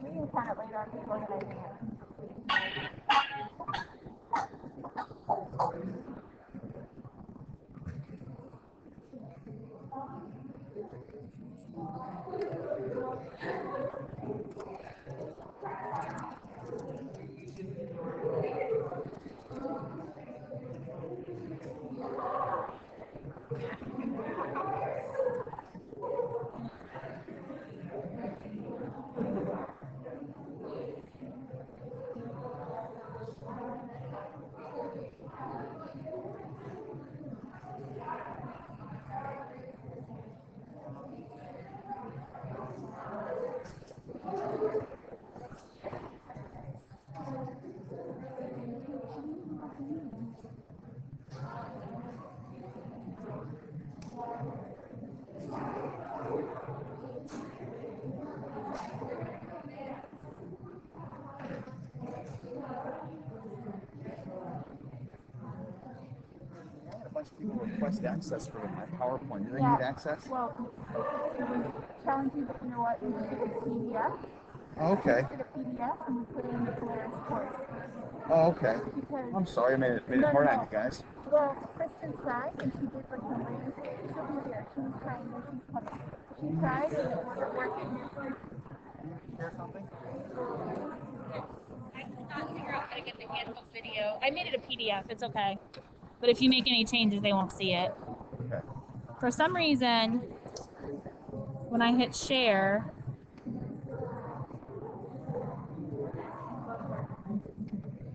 We can kind of later on just organizing it. A bunch of people request access for my PowerPoint. Do they need access? Well, telling people, you know what, you get a PDF. Oh, okay. You get a PDF and you put it in the Polaris course. Oh, okay. Because I'm sorry, I made it hard on you guys. Well, Kristen tried and she did for some reason. She'll be here. She was trying and she's coming. She tried and it wasn't working. Share something? I could not figure out how to get the handbook video. I made it a PDF. It's okay. But if you make any changes, they won't see it. Okay. For some reason, when I hit share,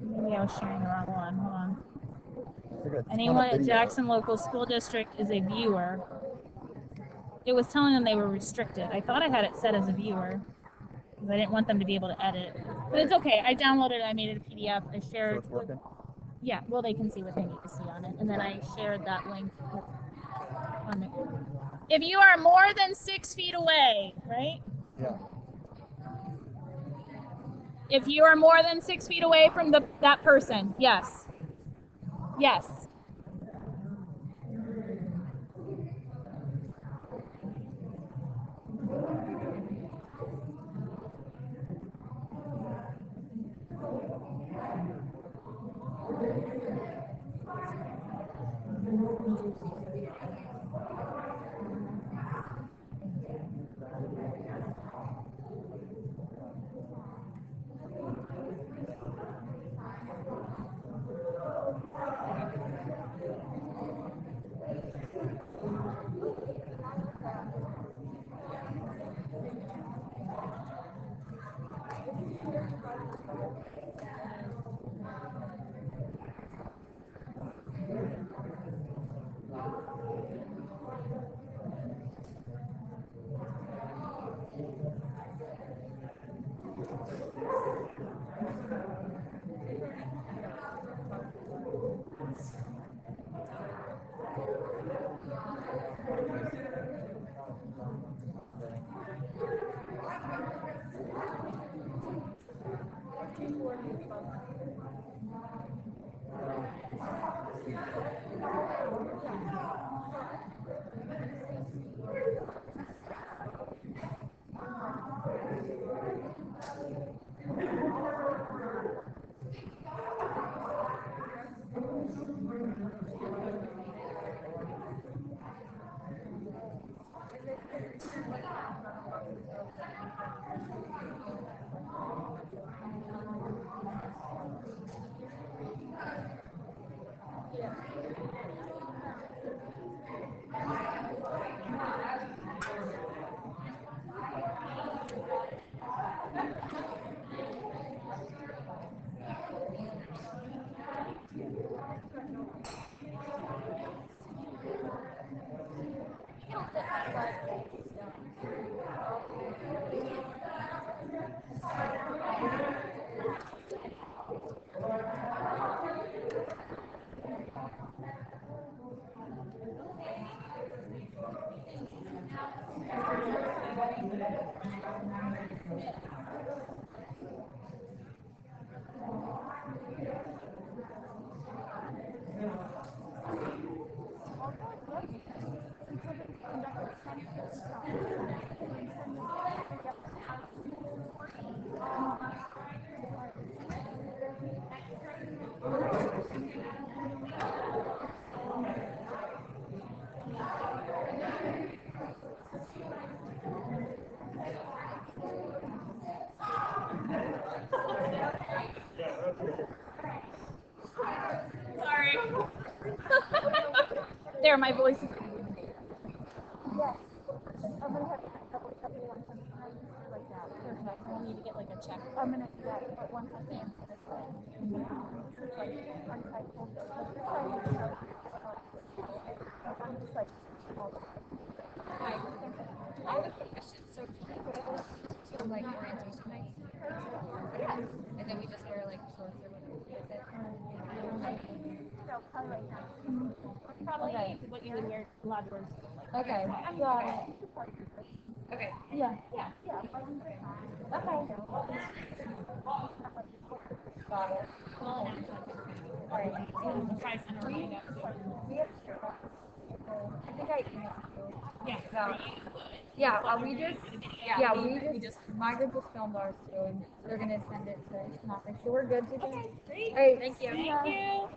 maybe I was sharing the wrong one. Hold on. Anyone at Jackson Local School District is a viewer. It was telling them they were restricted. I thought I had it set as a viewer because I didn't want them to be able to edit. But it's okay. I downloaded it. I made it a PDF. I shared. So it's working? Yeah, well, they can see what they need to see on it. And then I shared that link on it. If you are more than 6 feet away, right? Yeah. If you are more than 6 feet away from that person, yes. Yes. Sorry. There, my voice is. Yes. I'm gonna have everyone come like that. Perfect. I need to get like a check. I'm gonna do that, but one has to answer this way. This is like untitled. I'm just like, I have a quick question. So, like orientation night, and then we just wear like shorts or whatever. Is it? no, probably right now. Probably what you would wear a lot of shorts. Okay. Got it. Okay. Yeah. Yeah. Yeah. Okay. Got it. Alright. Try sending it out. We have I think I emailed you. Yeah. Yeah, we just Margaret just filmed ours too, and they're gonna send it to Knocker. So we're good to go. Okay, great. Alright, Thank you. see ya. Thank you.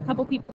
Couple people.